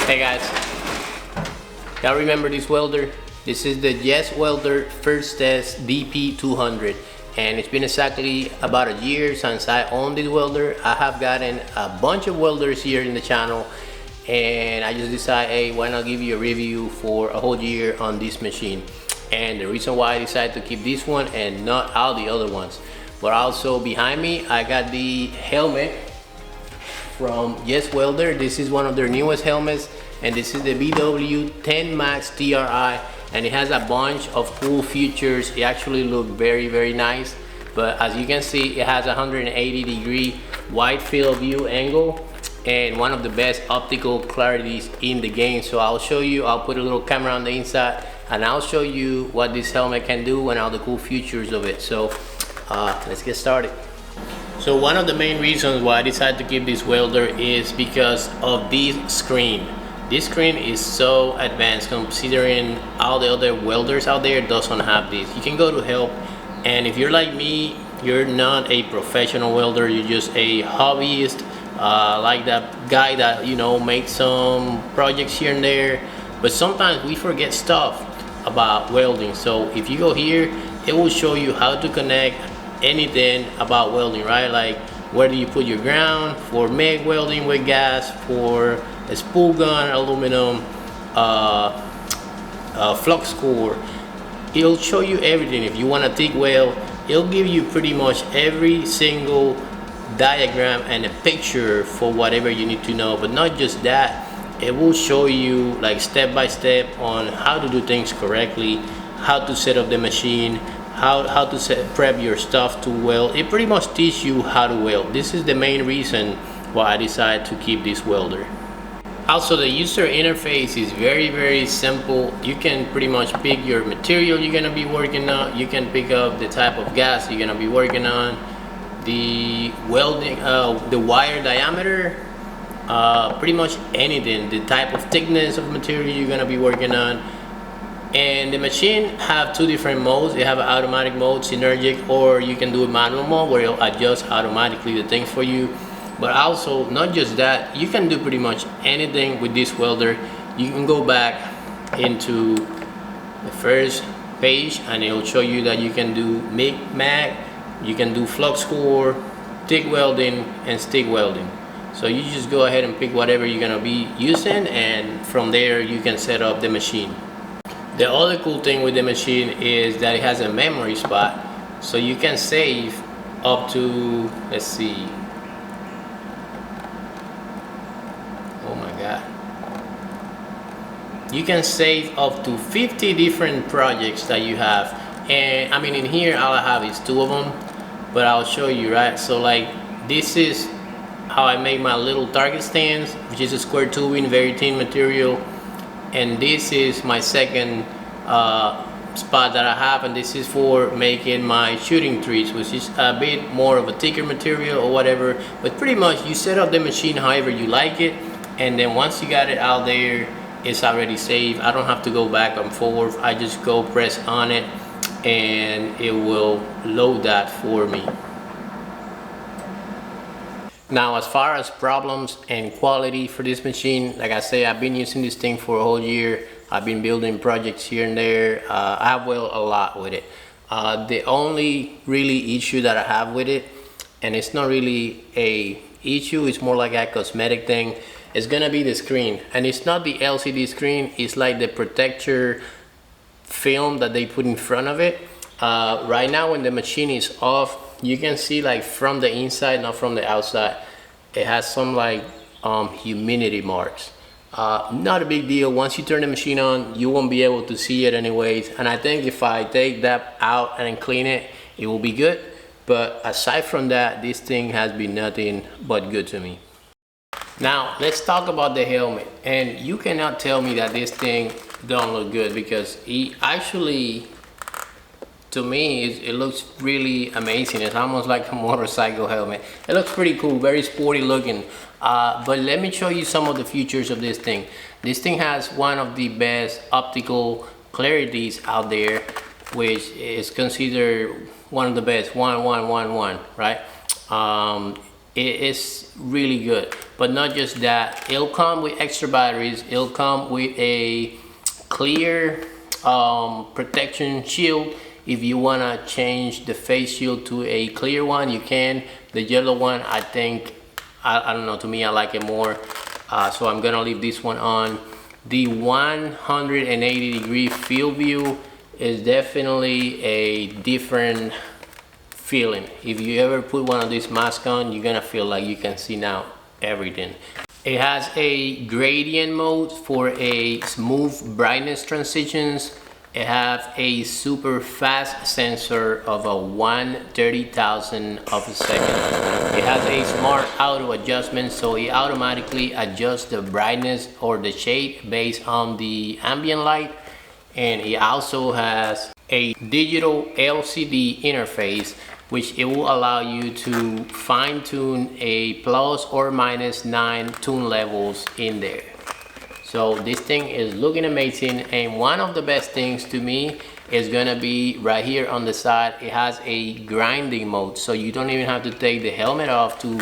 Hey guys, y'all remember this welder? This is the YESWELDER Firstess DP200, and it's been exactly about a year since I owned this welder. I have gotten a bunch of welders here in the channel, and I just decided, hey, why not give you a review for a whole year on this machine. And the reason why I decided to keep this one and not all the other ones. But also behind me, I got the helmet from YESWELDER. This is one of their newest helmets, and this is the BW-10MAXTri, and it has a bunch of cool features. It actually looks very nice, but as you can see, it has a 180-degree wide field of view angle and one of the best optical clarities in the game. So I'll show you, I'll put a little camera on the inside and I'll show you what this helmet can do and all the cool features of it. So let's get started. So one of the main reasons why I decided to keep this welder is because of this screen. This screen is so advanced considering all the other welders out there doesn't have this. You can go to help, and if you're like me, you're not a professional welder, you're just a hobbyist, like that guy that, you know, makes some projects here and there, but sometimes we forget stuff about welding. So if you go here, it will show you how to connect anything about welding, right? Like where do you put your ground for MIG welding with gas, for a spool gun, aluminum, flux core. It'll show you everything. If you want a TIG weld, it'll give you pretty much every single diagram and a picture for whatever you need to know. But not just that, it will show you like step by step on how to do things correctly, how to set up the machine, how to prep your stuff to weld. It pretty much teaches you how to weld. This is the main reason why I decided to keep this welder. Also, the user interface is very simple. You can pretty much pick your material you're gonna be working on. You can pick up the type of gas you're gonna be working on, the welding, the wire diameter, pretty much anything, the type of thickness of material you're gonna be working on. And the machine have two different modes. They have an automatic mode, synergic, or you can do a manual mode where it'll adjust automatically the things for you. But also, not just that, you can do pretty much anything with this welder. You can go back into the first page and it'll show you that you can do MIG, mag, you can do flux core, TIG welding, and stick welding. So you just go ahead and pick whatever you're gonna be using, and from there you can set up the machine. The other cool thing with the machine is that it has a memory spot, so you can save up to, let's see, oh my god, you can save up to 50 different projects that you have. And I mean, in here all I have is 2 of them, but I'll show you, right? So like, this is how I make my little target stands, which is a square tubing, very thin material. And this is my second spot that I have, and this is for making my shooting trees, which is a bit more of a thicker material or whatever. But pretty much you set up the machine however you like it, and then once you got it out there, it's already saved. I don't have to go back and forth. I just go press on it and it will load that for me. Now, as far as problems and quality for this machine, like I say, I've been using this thing for a whole year. I've been building projects here and there. I have welded a lot with it. The only really issue that I have with it, and it's not really a issue, it's more like a cosmetic thing, is gonna be the screen. And it's not the LCD screen, it's like the protector film that they put in front of it. Right now when the machine is off, you can see like from the inside, not from the outside, it has some like humidity marks. Not a big deal. Once you turn the machine on, you won't be able to see it anyways, and I think if I take that out and clean it, it will be good. But aside from that, this thing has been nothing but good to me. Now let's talk about the helmet, and you cannot tell me that this thing don't look good, because it actually, to me, it looks really amazing. It's almost like a motorcycle helmet. It looks pretty cool, very sporty looking. But let me show you some of the features of this thing. This thing has one of the best optical clarities out there, which is considered one of the best, 1111, right? It is really good. But not just that, it'll come with extra batteries. It'll come with a clear protection shield. If you want to change the face shield to a clear one, you can. The yellow one, I think, I don't know, to me I like it more, so I'm gonna leave this one on. The 180-degree field view is definitely a different feeling. If you ever put one of these masks on, you're gonna feel like you can see now everything. It has a gradient mode for a smooth brightness transitions. It has a super fast sensor of a 1/30,000 of a second. It has a smart auto adjustment, so it automatically adjusts the brightness or the shade based on the ambient light. And it also has a digital LCD interface, which it will allow you to fine-tune a plus or minus 9 tune levels in there. So this thing is looking amazing, and one of the best things to me is gonna be right here on the side. It has a grinding mode, so you don't even have to take the helmet off to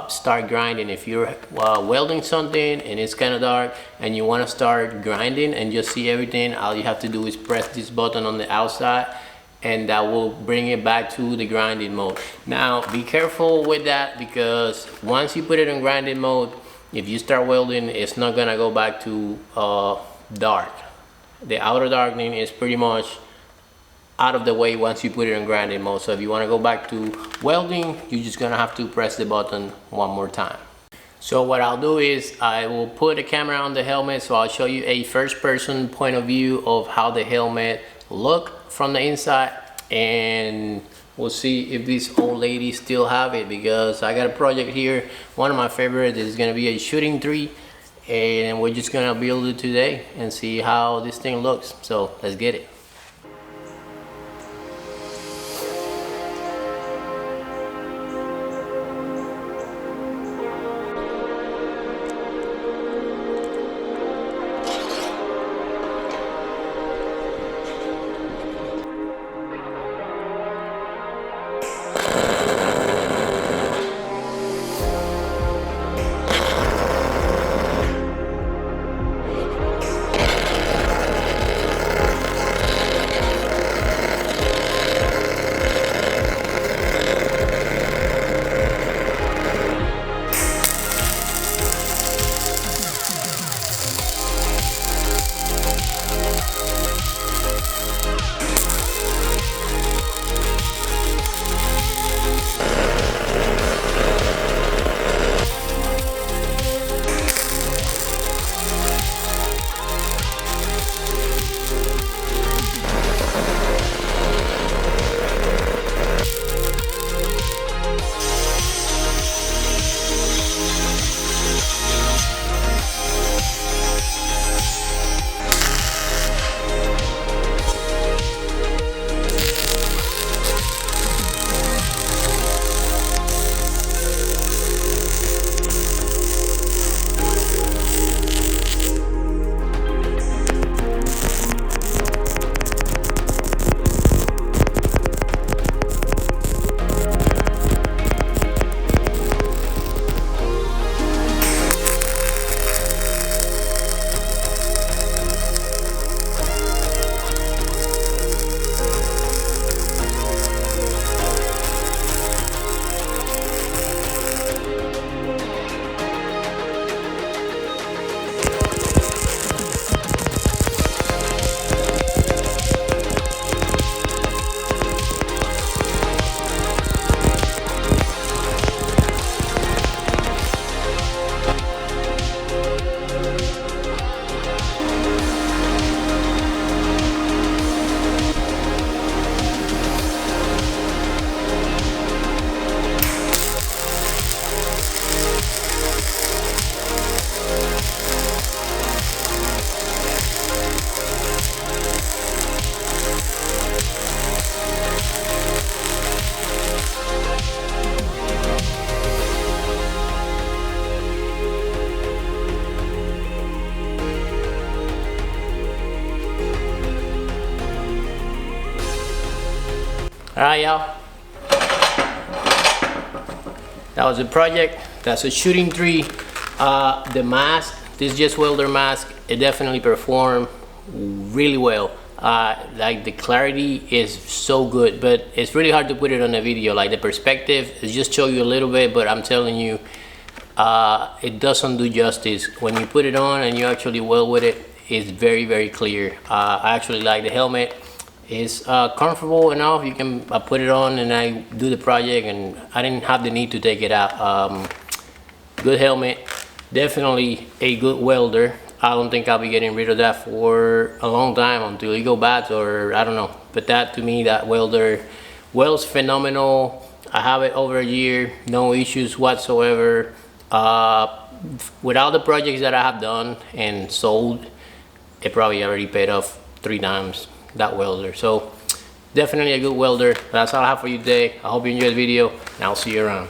start grinding. If you're welding something and it's kind of dark and you want to start grinding and just see everything, all you have to do is press this button on the outside, and that will bring it back to the grinding mode. Now be careful with that, because once you put it in grinding mode, if you start welding, it's not gonna go back to dark. The outer darkening is pretty much out of the way once you put it in grinding mode. So if you want to go back to welding, you're just gonna have to press the button one more time. So what I'll do is I will put a camera on the helmet, so I'll show you a first person point of view of how the helmet look from the inside, and we'll see if this old lady still have it, because I got a project here. One of my favorites is gonna be a shooting tree, and we're just gonna build it today and see how this thing looks. So let's get it. Alright, y'all, that was the project. that's a shooting 3. The mask, this YESWELDER mask, it definitely performed really well. Like the clarity is so good, but it's really hard to put it on a video. Like the perspective is just show you a little bit, but I'm telling you, it doesn't do justice. When you put it on and you actually weld with it, it's very, very clear. I actually like the helmet. It's comfortable enough. You can put it on and I do the project and I didn't have the need to take it out. Good helmet, definitely a good welder. I don't think I'll be getting rid of that for a long time until it go bad, or I don't know. But that, to me, that welder welds phenomenal. I have it over a year, no issues whatsoever. With all the projects that I have done and sold, it probably already paid off 3 times, that welder. So definitely a good welder. That's all I have for you today. I hope you enjoyed the video and I'll see you around.